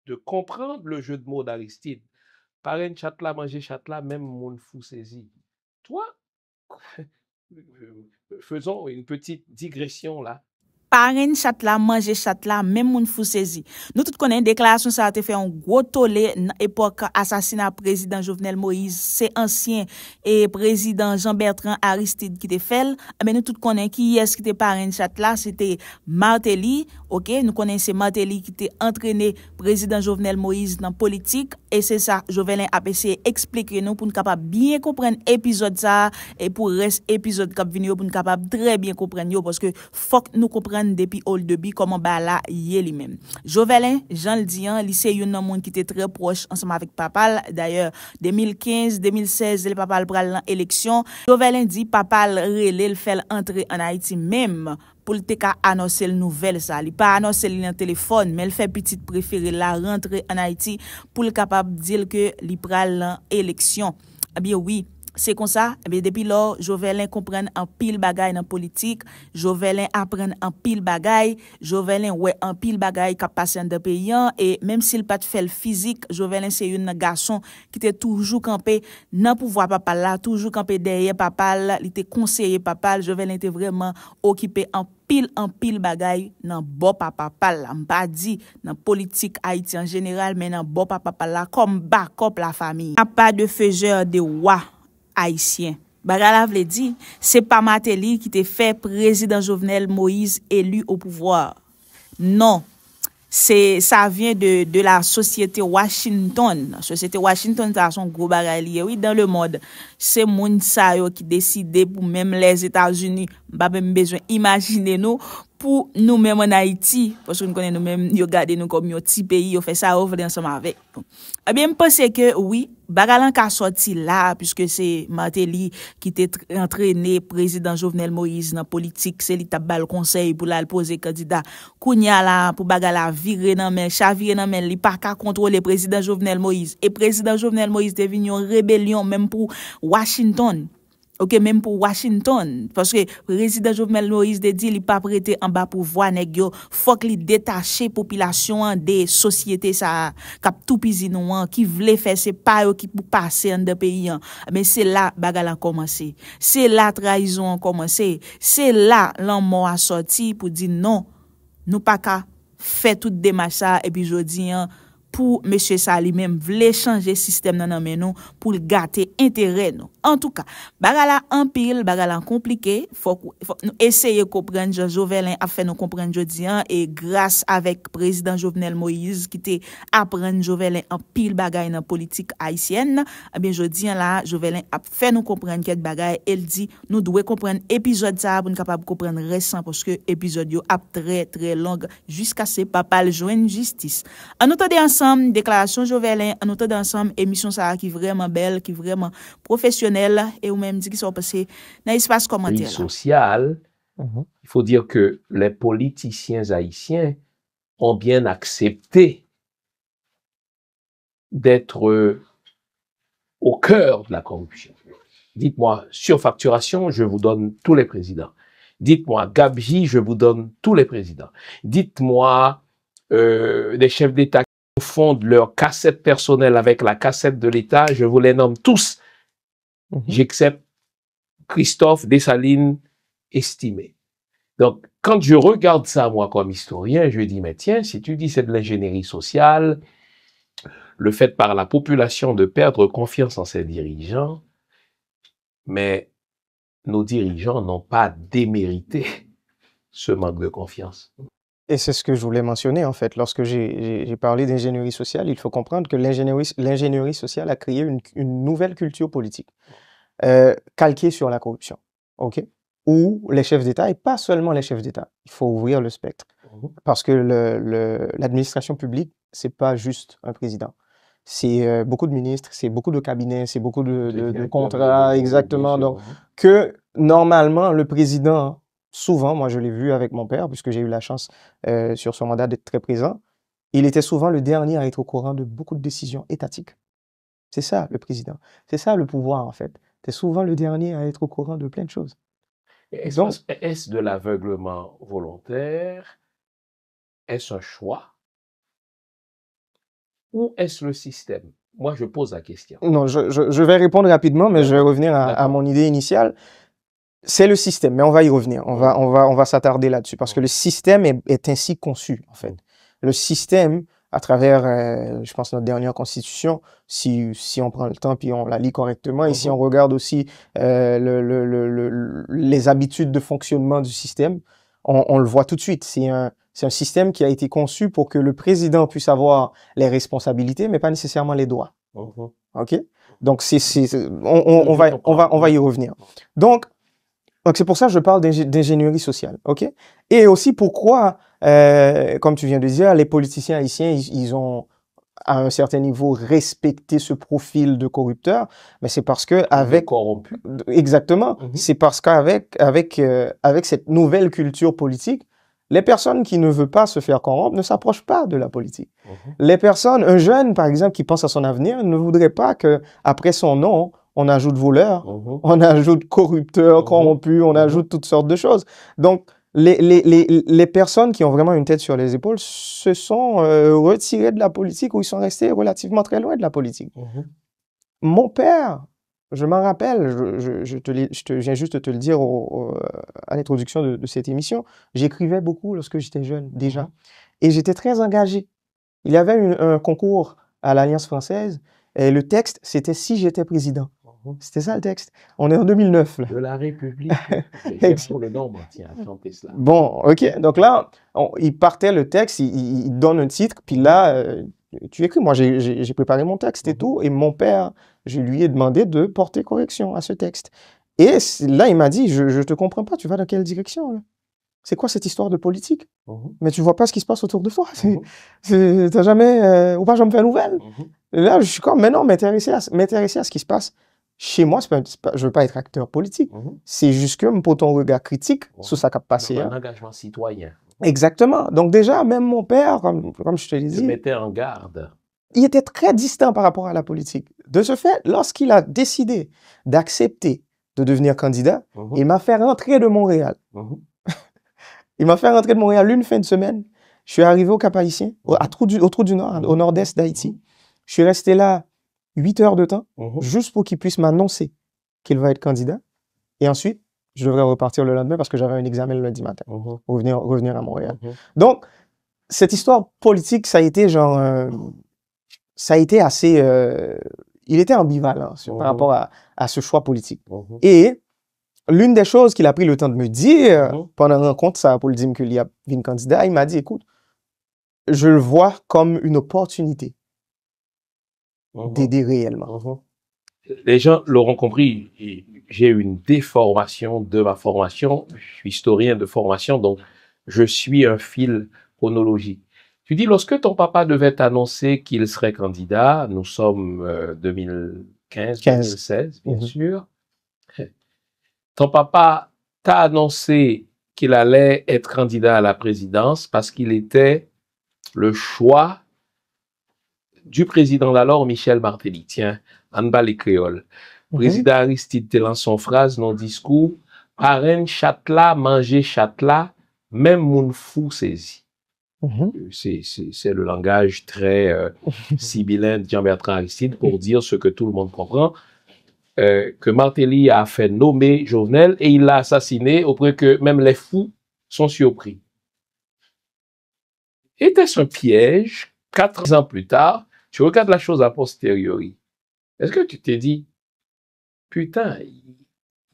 de comprendre le jeu de mots d'Aristide. Parrain chat là, manger chat là, même mon fou saisi. Toi, faisons une petite digression là. Parrain chat là, manger chat là, même moun fou saisi. Nous tout connaissons déclaration ça a été fait un gros tollé dans époque assassinat président Jovenel Moïse, c'est ancien et président Jean-Bertrand Aristide qui te fait. Mais nous tout connaissons qui est-ce qui était parrain chat là, c'était Martelly, OK, nous connaissons Martelly qui était entraîné président Jovenel Moïse dans politique et c'est ça Jovenel a essayé expliquer nous pour nous capable bien comprendre épisode ça et pour reste épisode qui venir pour nous capable très bien comprendre parce que faut que nous comprendre depuis old début comment ba la yé lui-même. Jovelin, Jean le Dian, lycée yon nan monde qui était très proche ensemble avec Papal. D'ailleurs, 2015, 2016, le Papal pral dans élection. Jovelin dit Papal relé le fait entrer en Haïti même pour te ka annoncer le nouvelle ça. Il pas annoncer le téléphone, mais il fait petite préféré la rentrer en Haïti pour le capable dire que li pral dans élection. Eh bien oui, c'est comme ça, mais depuis lors, Jovelin comprend en pile bagay dans politique, Jovelin apprend en pile bagay, Jovelin ouais en pile bagay qui passe dans pays et même s'il pas fait le physique, Jovelin c'est un garçon qui était toujours campé dans pouvoir papa là, toujours campé derrière papa là, il était conseiller papa, Jovelin était vraiment occupé en pile bagay dans bon papa là, m'pas dit dans politique Haïti en général, mais dans bon papa là comme backup la famille. A pas de faiseur de roi haïtien. Bagala vle dit, c'est pas Martelly qui te fait président Jovenel Moïse élu au pouvoir. Non. Ça vient de la société Washington. La société Washington, ça a son gros bagay oui, dans le monde. C'est moun sa yo qui décide pour même les États-Unis. Pas même besoin imaginer nous pour nous même en Haïti parce que nous connaissons nous même yo garder nous comme un petit pays, yo fait ça over ensemble avec. Eh bien, je pense que oui, bagalan ka sorti là puisque c'est Martelly qui était entraîné président Jovenel Moïse dans politique, c'est lui t'a bal conseil pour la poser candidat. Kounya là pour bagala virer nan men, chavirer nan men, li pas ka contrôler président Jovenel Moïse et président Jovenel Moïse devenu en rébellion même pour Washington. OK, même pour Washington, parce que président Jovenel Moïse de dit il pas prêté en bas pour voir nèg yo, faut que li détacher population des sociétés ça k'ap tout pisi nou qui vle faire c'est pas yo qui pour passer en de pays. Mais c'est là bagala commencé. C'est là trahison a commencé. C'est là l'homme a sorti pour dire non, nous pas ka fait tout démarche ça et puis jodi pour monsieur ça lui-même voulait changer système nan men nous pour gâter intérêt nous. En tout cas, bagala en pile, bagala compliqué, faut nous essayer comprendre Jean Jovelin a fait nous comprendre jodi et grâce avec président Jovenel Moïse qui te apprendre Jovelin en pile bagay dans politique haïtienne, eh bien jodi là Jovelin a fait nous comprendre quelque bagay, elle dit nous devons comprendre épisode ça pour nous capable comprendre récent parce que épisode yo a très long jusqu'à ce papa le joindre justice. En autre ensemble déclaration Jovelin, en autre ensemble émission ça qui vraiment belle, qui vraiment professionnelle et ou même dit qui sont passés dans l'espace commentaire social. Il faut dire que les politiciens haïtiens ont bien accepté d'être au cœur de la corruption. Dites-moi, surfacturation, je vous donne tous les présidents. Dites-moi, gabegie, je vous donne tous les présidents. Dites-moi, des chefs d'État qui confondent leur cassette personnelle avec la cassette de l'État, je vous les nomme tous. J'accepte Christophe Dessalines estimé. Donc, quand je regarde ça, moi, comme historien, je dis, mais tiens, si tu dis c'est de l'ingénierie sociale, le fait par la population de perdre confiance en ses dirigeants, mais nos dirigeants n'ont pas démérité ce manque de confiance. Et c'est ce que je voulais mentionner, en fait. Lorsque j'ai parlé d'ingénierie sociale, il faut comprendre que l'ingénierie sociale a créé une nouvelle culture politique, calquée sur la corruption, OK? Où les chefs d'État, et pas seulement les chefs d'État, il faut ouvrir le spectre. Parce que l'administration publique, c'est pas juste un président. C'est beaucoup de ministres, c'est beaucoup de cabinets, c'est beaucoup de contrats, exactement. Donc, que normalement, le président, souvent, moi je l'ai vu avec mon père, puisque j'ai eu la chance sur son mandat d'être très présent, il était souvent le dernier à être au courant de beaucoup de décisions étatiques. C'est ça, le président. C'est ça, le pouvoir, en fait. C'est souvent le dernier à être au courant de plein de choses. Est-ce de l'aveuglement volontaire? Est-ce un choix? ou est-ce le système? Moi, je pose la question. Non, je vais répondre rapidement, mais je vais revenir à mon idée initiale. C'est le système, mais on va y revenir. On va s'attarder là-dessus parce que le système est ainsi conçu, en fait. Le système, à travers, je pense, notre dernière constitution, si on prend le temps puis on la lit correctement, et si on regarde aussi les habitudes de fonctionnement du système, on le voit tout de suite. C'est un système qui a été conçu pour que le président puisse avoir les responsabilités, mais pas nécessairement les droits. OK? Donc, on va y revenir. Donc, c'est pour ça que je parle d'ingénierie sociale, OK? Et aussi pourquoi, comme tu viens de dire, les politiciens haïtiens, ils ont, à un certain niveau, respecté ce profil de corrupteur, mais c'est parce que avec... corrompu. Exactement. C'est parce qu'avec cette nouvelle culture politique, les personnes qui ne veulent pas se faire corrompre ne s'approchent pas de la politique. Les personnes, un jeune, par exemple, qui pense à son avenir, ne voudrait pas que, après son nom, on ajoute voleur, on ajoute corrupteur, corrompu, on ajoute toutes sortes de choses. Donc, les personnes qui ont vraiment une tête sur les épaules se sont retirées de la politique ou ils sont restés relativement très loin de la politique. Mon père, je m'en rappelle, je viens juste de te le dire à l'introduction de cette émission, j'écrivais beaucoup lorsque j'étais jeune, déjà. Et j'étais très engagé. Il y avait un concours à l'Alliance française et le texte, c'était « Si j'étais président ». C'était ça le texte. On est en 2009. Là. De la République. Pour le nombre, tiens, chanter cela. Bon, OK. Donc là, il partait le texte, il donne un titre, puis là, tu écris. Moi, j'ai préparé mon texte et tout, et mon père, je lui ai demandé de porter correction à ce texte. Et là, il m'a dit, je te comprends pas, tu vas dans quelle direction là? C'est quoi cette histoire de politique? Mais tu vois pas ce qui se passe autour de toi. T'as jamais... ou pas, je me fais nouvelle. Et là, je suis comme, mais non, m'intéresser à ce qui se passe. Chez moi, je veux pas être acteur politique. C'est juste que pour ton regard critique sur ça qui a passé. Un engagement citoyen. Exactement. Donc déjà, même mon père, comme je te l'ai dit, mettait en garde. Il était très distant par rapport à la politique. De ce fait, lorsqu'il a décidé d'accepter de devenir candidat, il m'a fait rentrer de Montréal. Il m'a fait rentrer de Montréal une fin de semaine. Je suis arrivé au Cap-Haïtien, au Trou du Nord, au nord-est d'Haïti. Je suis resté là 8 heures de temps, juste pour qu'il puisse m'annoncer qu'il va être candidat. Et ensuite, je devrais repartir le lendemain parce que j'avais un examen le lundi matin, revenir à Montréal. Donc, cette histoire politique, ça a été genre... ça a été assez... il était ambivalent par rapport à ce choix politique. Et l'une des choses qu'il a pris le temps de me dire pendant la rencontre, ça pour le dire qu'il y a une candidat, il m'a dit, écoute, je le vois comme une opportunité d'aider réellement. Les gens l'auront compris, j'ai eu une déformation de ma formation. Je suis historien de formation, donc je suis un fil chronologique. Tu dis, lorsque ton papa devait t'annoncer qu'il serait candidat, nous sommes 2015, 2016, bien sûr. Ton papa t'a annoncé qu'il allait être candidat à la présidence parce qu'il était le choix du président d'alors, Michel Martelly. Tiens, en bas les créoles. Président Aristide Telan, son phrase, non discours, parrain châtela, manger châtela, même moun fou saisi. C'est le langage très sibyllin de Jean-Bertrand Aristide pour dire ce que tout le monde comprend, que Martelly a fait nommer Jovenel et il l'a assassiné au point que même les fous sont surpris. Était-ce un piège? 4 ans plus tard, tu regardes la chose a posteriori. Est-ce que tu t'es dit, putain,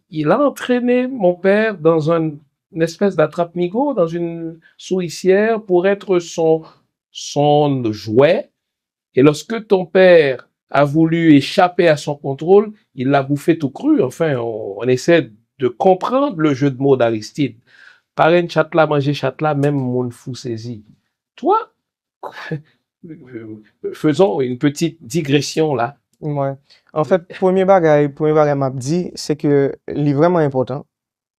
il a entraîné mon père dans une espèce d'attrape-nigo, dans une souricière pour être son jouet, et lorsque ton père a voulu échapper à son contrôle, il l'a bouffé tout cru. Enfin, on essaie de comprendre le jeu de mots d'Aristide. Parrain châtela, manger châtela, même mon fou saisi. Toi, faisons une petite digression là. Ouais. En fait, premier bagage m'a dit, c'est que il est vraiment important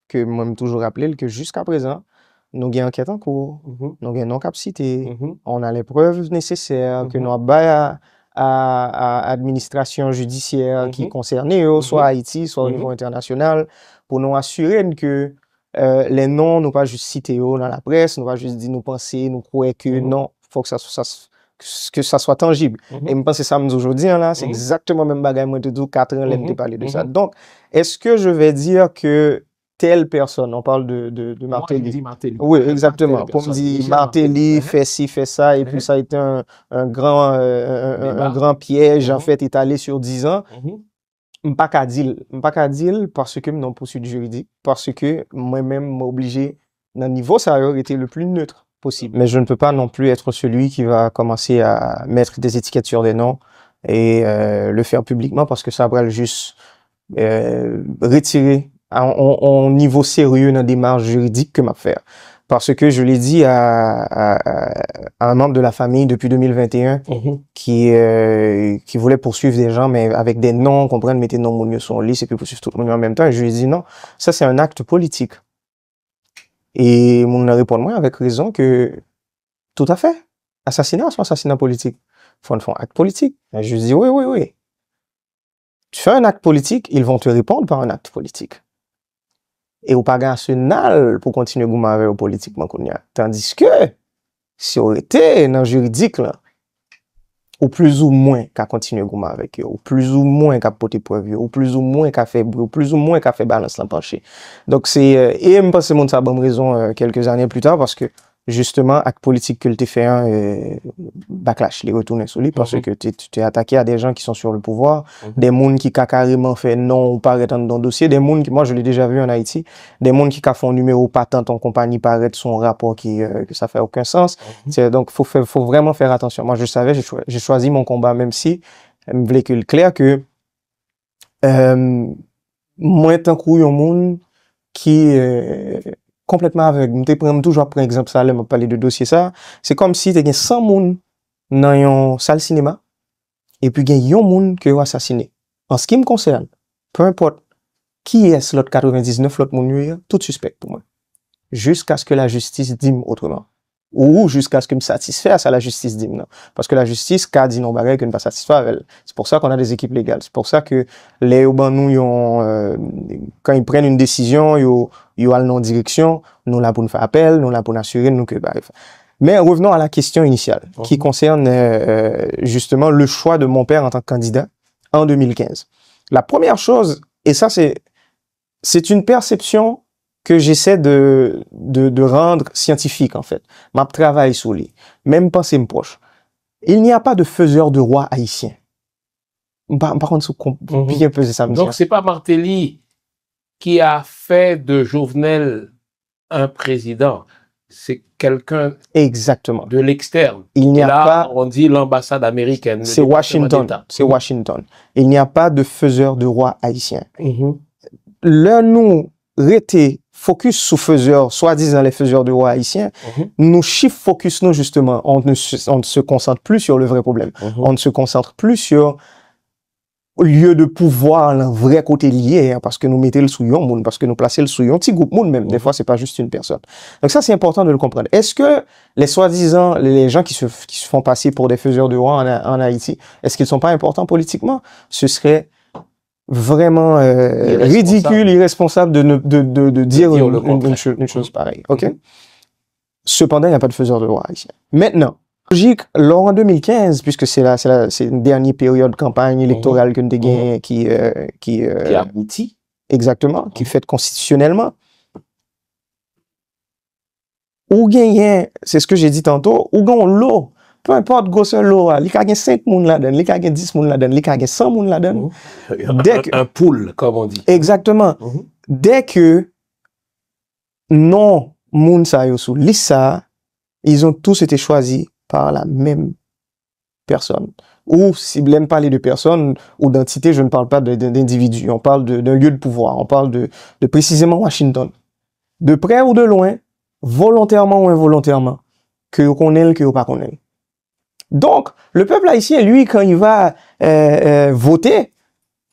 que moi me toujours rappeler que jusqu'à présent, nous avons une enquête en cours, nous avons une non-capacité, on a les preuves nécessaires que nous avons à administration judiciaire qui concerne soit Haïti, soit au niveau international, pour nous assurer que les noms, nous pas juste cités dans la presse, nous pas juste dire nous penser, nous croire que non, faut que ça que ça soit tangible. Et je pense que ça me dit aujourd'hui, là, c'est Mhm. exactement le même bagage, moi, de 4 ans, là, Mhm. de parler de ça. Mhm. Donc, est-ce que je vais dire que telle personne, on parle de Moi, je Martelly. dis Martelly. Oui, Pas exactement. telle Pour me personne. dire, Michel Martelly Martelly. fait ci, fait ça, et puis Mhm. ça a été un grand, un Débat. grand piège, en Mhm. fait, étalé sur 10 ans. Mhm. M'pas qu'à dire parce que m'non poursuite juridique, parce que moi-même m'obligé, dans le niveau, ça aurait été le plus neutre possible. Mais je ne peux pas non plus être celui qui va commencer à mettre des étiquettes sur des noms et le faire publiquement parce que ça va juste retirer en niveau sérieux dans des démarche juridique que m'a faire. Parce que je l'ai dit à un membre de la famille depuis 2021 Mhm. qui voulait poursuivre des gens, mais avec des noms, comprendre, mettez non mon sur son lit, et puis poursuivre tout le monde en même temps. Et je lui ai dit non, ça c'est un acte politique. Et mon a répondu moi avec raison que tout à fait. Assassinat, c'est un assassinat politique. Faut un acte politique. Et je lui ai dit oui, oui, oui. Tu fais un acte politique, ils vont te répondre par un acte politique. Et au pas national pour continuer à goumer avec politiquement qu'on y a. Tandis que, si on était dans le juridique, là, ou plus ou moins qu'à continuer à goumer avec eux, ou plus ou moins qu'à porter preuve, ou plus ou moins qu'à faire bruit, ou plus ou moins qu'à faire balance l'empanché. Donc c'est, et je pense que c'est ça bonne raison quelques années plus tard, parce que, justement, acte politique que le t'es fait un backlash, les retourner sur lui, parce que tu t'es attaqué à des gens qui sont sur le pouvoir, des mondes qui a carrément fait non ou paraît dans le dossier, des mondes qui, moi je l'ai déjà vu en Haïti, des mondes qui font numéro patent en compagnie paraît son rapport que ça fait aucun sens. Donc faut vraiment faire attention. Moi je savais, j'ai choisi mon combat, même si je voulais que le clair que moins tant qu'il y a un monde qui complètement aveugle. Je prends toujours par exemple ça, là, je parler de dossier ça. C'est comme si tu as 100 moun dans une salle cinéma et puis il y a un moun qui est assassiné. En ce qui me concerne, peu importe qui est l'autre 99, l'autre moun, tout suspect pour moi. Jusqu'à ce que la justice dise autrement. Ou jusqu'à ce que me satisfasse à la justice dise non. Parce que la justice, qu'a dit non bagay que ne pas satisfaire avec elle. C'est pour ça qu'on a des équipes légales. C'est pour ça que les urbains nous, quand ils prennent une décision, ils allent dans direction, nous là pour nous faire appel, nous là pour nous assurer, nous que, bref. Mais revenons à la question initiale, qui concerne justement le choix de mon père en tant que candidat en 2015. La première chose, et ça c'est une perception que j'essaie de rendre scientifique, en fait. Ma travail sur lui. Même pensée me proche. Il n'y a pas de faiseur de roi haïtien. Par contre, bien peser ça. Donc, c'est pas Martelly qui a fait de Jovenel un président. C'est quelqu'un exactement de l'externe. Il n'y a pas, on dit l'ambassade américaine. C'est Washington. C'est Washington. Il n'y a pas de faiseur de roi haïtien. Là, nous, rété focus sur faiseurs, soi-disant les faiseurs de roi haïtiens, nous chiffre focus nous justement, on ne se concentre plus sur le vrai problème. On ne se concentre plus sur au lieu de pouvoir le vrai côté lié, hein, parce que nous mettons le souillon monde, parce que nous plaçons le souillon petit groupe monde même. Des fois, c'est pas juste une personne. Donc ça, c'est important de le comprendre. Est-ce que les soi-disant, les gens qui se font passer pour des faiseurs de roi en Haïti, est-ce qu'ils sont pas importants politiquement? Ce serait vraiment ridicule, irresponsable de dire une chose pareille. OK? Cependant, il n'y a pas de faiseur de roi haïtien. Maintenant, logique, lors en 2015, puisque c'est une dernière période de campagne électorale que nous avons qui aboutit. Exactement, qui fait constitutionnellement. Ou gagner, c'est ce que j'ai dit tantôt, ou gagner l'eau. Peu importe grosseur l'eau, il y a 5 moun là-dedans, il y a 10 moun là-dedans, il y a 100 moun là-dedans. Un pool, comme on dit. Exactement. Dès que non moun sa yo sous lissa, ils ont tous été choisis par la même personne. Ou, si je n'aime parler de personne ou d'entité, je ne parle pas d'individu. On parle d'un lieu de pouvoir. On parle de précisément Washington. De près ou de loin, volontairement ou involontairement, que vous connaissez, que vous pas connaissez. Donc, le peuple haïtien, lui, quand il va voter,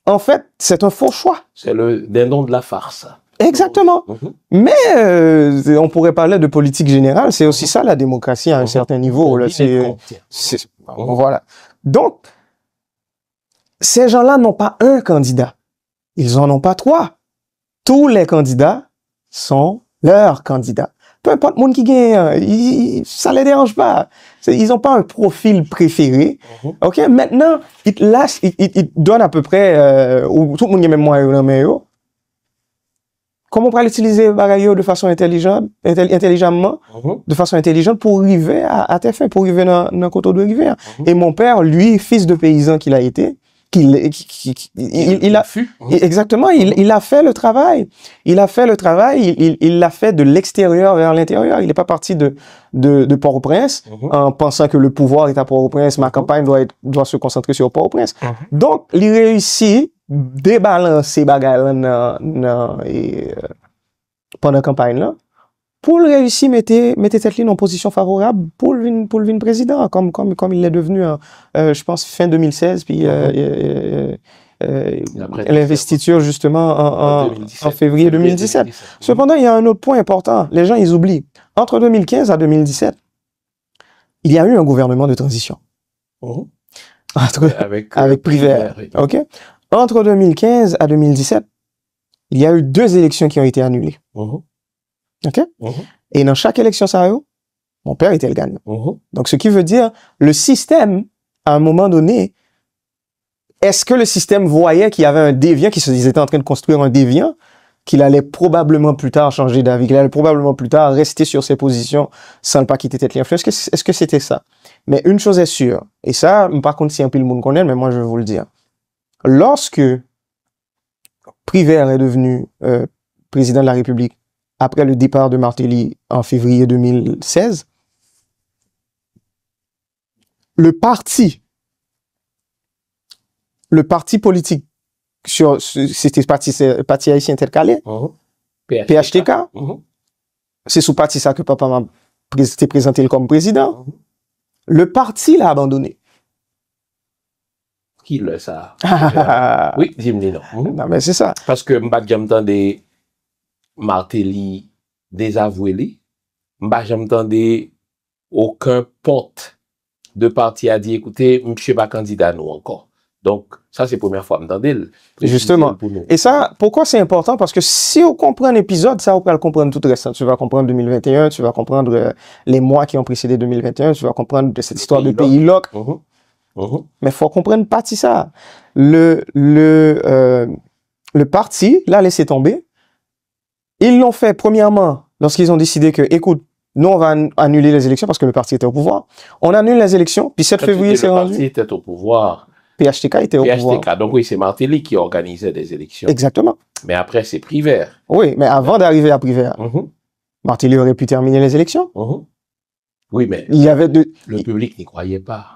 en fait, c'est un faux choix. C'est le dindon de la farce. Exactement. Mais on pourrait parler de politique générale, c'est aussi ça la démocratie à un certain niveau. Là, voilà. Donc, ces gens-là n'ont pas un candidat. Ils en ont pas 3. Tous les candidats sont leurs candidats. peu importe monde qui gagne, ça les dérange pas. Ils ont pas un profil préféré. OK, maintenant, ils lâchent, ils donnent à peu près où tout le monde a même moyen dans mais comment on peut l'utiliser de façon intelligemment, de façon intelligente pour arriver à tes fins, pour arriver dans le côté de rivière. Et mon père, lui, fils de paysan qu'il a été, il a exactement, il a fait le travail. Il a fait le travail, il l'a fait de l'extérieur vers l'intérieur. Il n'est pas parti de Port-au-Prince en pensant que le pouvoir est à Port-au-Prince, ma campagne doit se concentrer sur Port-au-Prince. Donc, il réussit débalancer bagaille pendant la campagne là pour le réussir mettre tête en position favorable pour le président comme il l'est devenu je pense fin 2016 puis l'investiture justement en février 2017. Cependant, il y a un autre point important, les gens ils oublient. Entre 2015 à 2017, il y a eu un gouvernement de transition. Avec Prévert, OK? Entre 2015 à 2017, il y a eu 2 élections qui ont été annulées. OK? Et dans chaque élection, mon père était le gagnant. Donc, ce qui veut dire, le système, à un moment donné, est-ce que le système voyait qu'il y avait un déviant, qu'ils étaient en train de construire un déviant, qu'il allait probablement plus tard changer d'avis, qu'il allait probablement plus tard rester sur ses positions sans ne pas quitter tête l'influence? Est-ce que c'était ça? Mais une chose est sûre, et ça, par contre, si un peu le monde connaît, mais moi, je vais vous le dire. Lorsque Prévert est devenu président de la République après le départ de Martelly en février 2016, le parti politique c'était parti haïtien intercalé, PHTK, c'est sous parti ça que papa m'a présenté comme président. Le parti l'a abandonné. Qui le ça? Oui, dis-moi non. Non, mais c'est ça. Parce que m'ba j'entendais Martelly désavoué, m'ba j'entendais aucun porte de parti a dit écoutez, monsieur pas candidat nous encore. Donc ça c'est la première fois m'entendais. Justement. Et ça pourquoi c'est important parce que si on comprend l'épisode, ça on peut le comprendre tout le reste. Tu vas comprendre 2021, tu vas comprendre les mois qui ont précédé 2021, tu vas comprendre de cette histoire de pays loc. Mais faut comprendre partie ça. Le parti l'a laissé tomber. Ils l'ont fait premièrement lorsqu'ils ont décidé que, écoute, nous on va annuler les élections parce que le parti était au pouvoir. On annule les élections, puis 7 février c'est rendu. Le parti était au pouvoir. PHTK était au pouvoir. Donc oui, c'est Martelly qui organisait des élections. Exactement. Mais après c'est Prévert. Oui, mais avant d'arriver à Prévert, Martelly aurait pu terminer les élections. Oui, mais il y avait le public n'y croyait pas.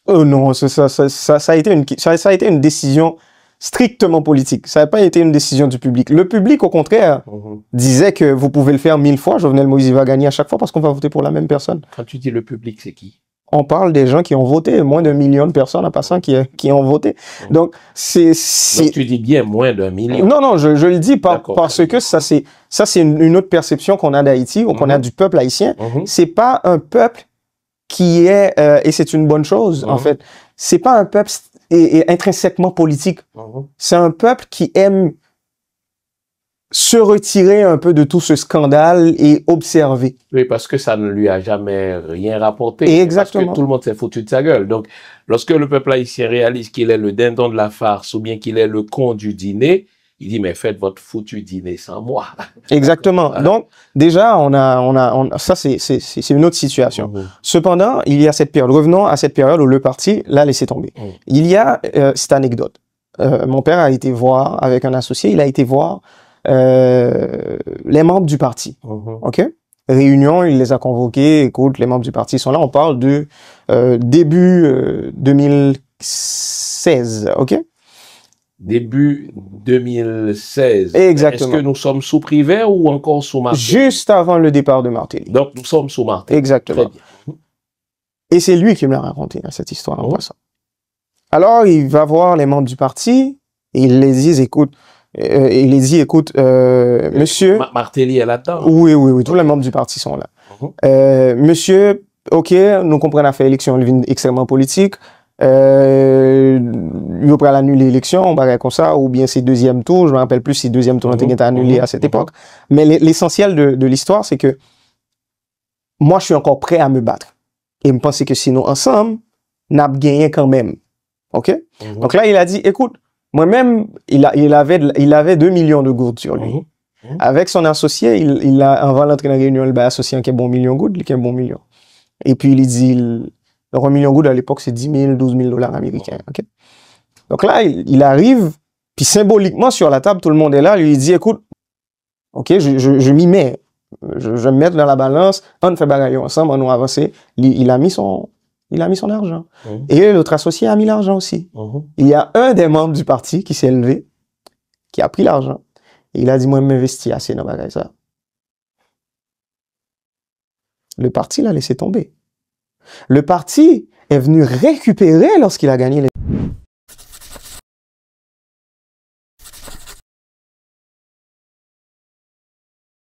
Non, ça a été une décision strictement politique. Ça n'a pas été une décision du public. Le public, au contraire, disait que vous pouvez le faire 1000 fois. Jovenel Moïse va gagner à chaque fois parce qu'on va voter pour la même personne. Quand tu dis le public, c'est qui? On parle des gens qui ont voté, moins d'1 million de personnes en passant qui ont voté. Donc, Donc, tu dis bien moins d'1 million. Non, je le dis parce que ça, c'est une autre perception qu'on a d'Haïti, ou qu'on a du peuple haïtien. C'est pas un peuple qui est, et c'est une bonne chose, en fait, c'est pas un peuple intrinsèquement politique. C'est un peuple qui aime se retirer un peu de tout ce scandale et observer. Oui, parce que ça ne lui a jamais rien rapporté. Exactement. Parce que tout le monde s'est foutu de sa gueule. Donc, lorsque le peuple haïtien réalise qu'il est le dindon de la farce ou bien qu'il est le con du dîner, il dit, mais faites votre foutu dîner sans moi. Exactement. Donc, déjà, ça, c'est une autre situation. Cependant, il y a cette période. Revenons à cette période où le parti l'a laissé tomber. Il y a cette anecdote. Mon père a été voir, avec un associé, il a été voir les membres du parti. OK? Réunion, il les a convoqués. Écoute, les membres du parti sont là. On parle de début 2016. OK? Début 2016. Exactement. Est-ce que nous sommes sous Prévert ou encore sous Martelly? Juste avant le départ de Martelly. Donc, nous sommes sous Martelly. Exactement. Très bien. Et c'est lui qui me l'a raconté, cette histoire en passant. Alors, il va voir les membres du parti et il les dit, écoute, monsieur... Martelly est là-dedans? Oui, tous les membres du parti sont là. Monsieur, OK, nous comprenons faire élection extrêmement politique. Il va pas annuler l'élection, on va comme ça, ou bien c'est deuxième tour, je me rappelle plus si deuxième tour était annulé à cette époque. Mais l'essentiel de l'histoire, c'est que moi, je suis encore prêt à me battre. Et me penser que sinon, ensemble, n'a gagné quand même. OK? Donc là, il a dit, écoute, moi-même, il avait 2 millions de gourdes sur lui. Avec son associé, il a, avant l'entrée dans la réunion, il a associé un bon million de gourdes, un bon million. Et puis, il dit, un million de gourdes à l'époque, c'est 10 000, 12 000 dollars américains. OK? Donc là, il arrive, puis symboliquement, sur la table, tout le monde est là, lui dit, écoute, OK, je m'y mets. Je vais me mettre dans la balance, on fait bagaille ensemble, on va avancer. Il a mis son argent. Et l'autre associé a mis l'argent aussi. Il y a un des membres du parti qui s'est levé, qui a pris l'argent. Et il a dit, moi, je m'investis assez dans bagaille ça. Le parti l'a laissé tomber. Le parti est venu récupérer lorsqu'il a gagné les